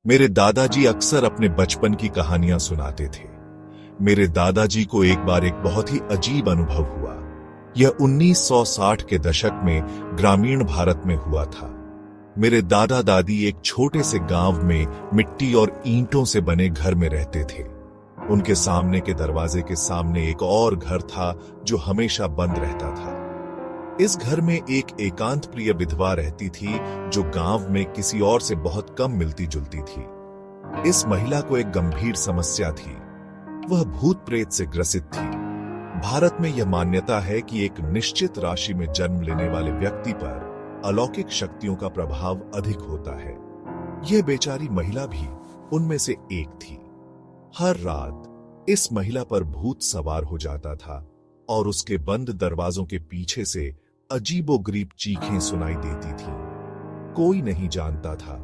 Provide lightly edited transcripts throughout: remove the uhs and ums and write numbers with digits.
मेरे दादाजी अक्सर अपने बचपन की कहानियां सुनाते थे। मेरे दादाजी को एक बार एक बहुत ही अजीब अनुभव हुआ। यह 1960 के दशक में ग्रामीण भारत में हुआ था। मेरे दादा दादी एक छोटे से गांव में मिट्टी और ईंटों से बने घर में रहते थे। उनके सामने के दरवाजे के सामने एक और घर था जो हमेशा बंद रहता था। इस घर में एक एकांत प्रिय विधवा रहती थी जो गांव में किसी और से बहुत कम मिलती जुलती थी। इस महिला को एक गंभीर समस्या थी। वह भूत प्रेत से ग्रसित थी। भारत में यह मान्यता है कि एक निश्चित राशि में जन्म लेने वाले व्यक्ति पर अलौकिक शक्तियों का प्रभाव अधिक होता है। यह बेचारी महिला भी उनमें से एक थी। हर रात इस महिला पर भूत सवार हो जाता था और उसके बंद दरवाजों के पीछे से अजीबोगरीब चीखें सुनाई देती थी। कोई नहीं जानता था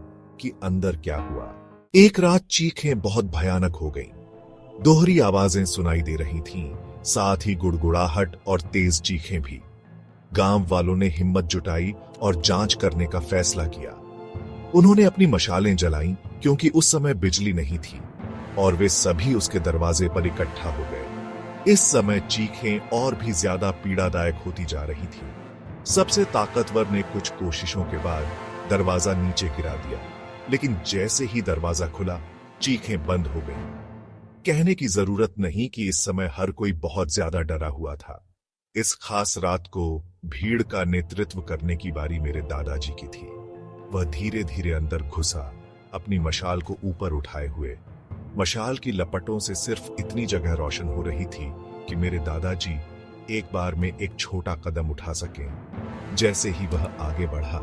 कि अंदर क्या हुआ। एक रात चीखें बहुत भयानक हो गईं। दोहरी आवाजें सुनाई दे रही थीं, साथ ही गुड़गुड़ाहट और तेज चीखें भी। गांव वालों ने हिम्मत जुटाई और जांच करने का फैसला किया। उन्होंने अपनी मशालें जलाईं क्योंकि उस समय बिजली नहीं थी और वे सभी उसके दरवाजे पर इकट्ठा हो गए। इस समय चीखें और भी ज्यादा पीड़ादायक होती जा रही थी। सबसे ताकतवर ने कुछ कोशिशों के बाद दरवाजा नीचे गिरा दिया, लेकिन जैसे ही दरवाजा खुला चीखें बंद हो गईं। कहने की जरूरत नहीं कि इस समय हर कोई बहुत ज्यादा डरा हुआ था। इस खास रात को भीड़ का नेतृत्व करने की बारी मेरे दादाजी की थी। वह धीरे धीरे अंदर घुसा, अपनी मशाल को ऊपर उठाए हुए। मशाल की लपटों से सिर्फ इतनी जगह रोशन हो रही थी कि मेरे दादाजी एक बार में एक छोटा कदम उठा सकें। जैसे ही वह आगे बढ़ा,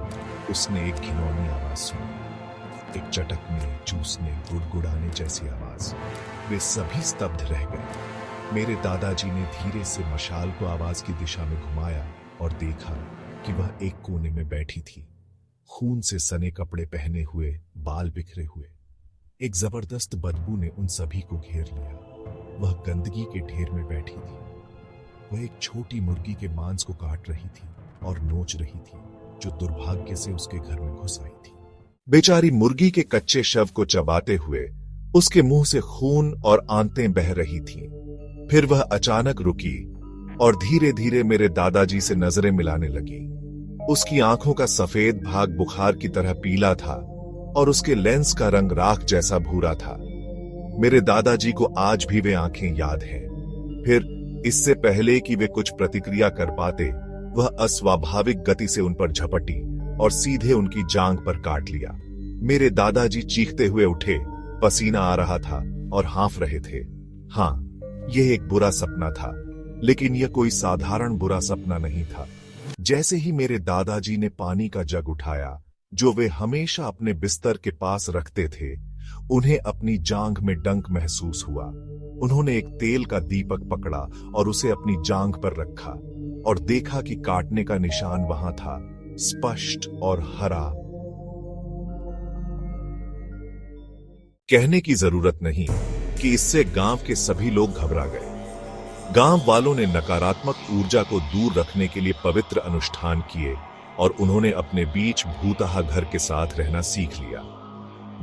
उसने एक घिनौनी आवाज सुनी, एक चटकने, चूसने, गुड़गुड़ाने जैसी आवाज। वे सभी स्तब्ध रह गए। मेरे दादाजी ने धीरे से मशाल को आवाज की दिशा में घुमाया और देखा कि वह एक कोने में बैठी थी, खून से सने कपड़े पहने हुए, बाल बिखरे हुए। एक जबरदस्त बदबू ने उन सभी को घेर लिया। वह गंदगी के ढेर में बैठी थी। वह एक छोटी मुर्गी के मांस को काट रही थी और नोच रही थी, जो दुर्भाग्य से उसके घर में घुस आई थी। बेचारी मुर्गी के कच्चे शव को चबाते हुए उसके मुंह से खून और आंतें बह रही थीं। फिर वह अचानक रुकी और धीरे धीरे मेरे दादाजी से नजरें मिलाने लगी। उसकी आंखों का सफेद भाग बुखार की तरह पीला था और उसके लेंस का रंग राख जैसा भूरा था। मेरे दादाजी को आज भी वे आंखें याद हैं। फिर इससे पहले कि वे कुछ प्रतिक्रिया कर पाते, वह अस्वाभाविक गति से उन पर झपटी और सीधे उनकी जांघ पर काट लिया। मेरे दादाजी चीखते हुए उठे, पसीना आ रहा था और हाँफ रहे थे। हाँ, यह एक बुरा सपना था, लेकिन यह कोई साधारण बुरा सपना नहीं था। जैसे ही मेरे दादाजी ने पानी का जग उठाया, जो वे हमेशा अपने बिस्तर के पास रखते थे, उन्हें अपनी जांघ में डंक महसूस हुआ। उन्होंने एक तेल का दीपक पकड़ा और उसे अपनी जांघ पर रखा और देखा कि काटने का निशान वहां था, स्पष्ट और हरा। कहने की जरूरत नहीं कि इससे गांव के सभी लोग घबरा गए। गांव वालों ने नकारात्मक ऊर्जा को दूर रखने के लिए पवित्र अनुष्ठान किए और उन्होंने अपने बीच भूतहा घर के साथ रहना सीख लिया।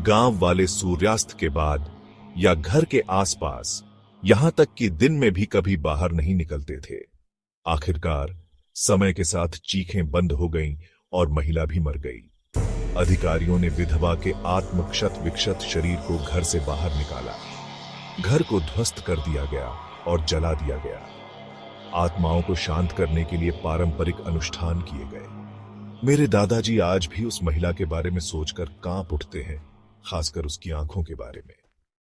गांव वाले सूर्यास्त के बाद या घर के आसपास, यहां तक कि दिन में भी कभी बाहर नहीं निकलते थे। आखिरकार समय के साथ चीखें बंद हो गईं और महिला भी मर गई। अधिकारियों ने विधवा के आत्मक्षत विक्षत शरीर को घर से बाहर निकाला। घर को ध्वस्त कर दिया गया और जला दिया गया। आत्माओं को शांत करने के लिए पारंपरिक अनुष्ठान किए गए। मेरे दादाजी आज भी उस महिला के बारे में सोचकर कांप उठते हैं, खासकर उसकी आंखों के बारे में।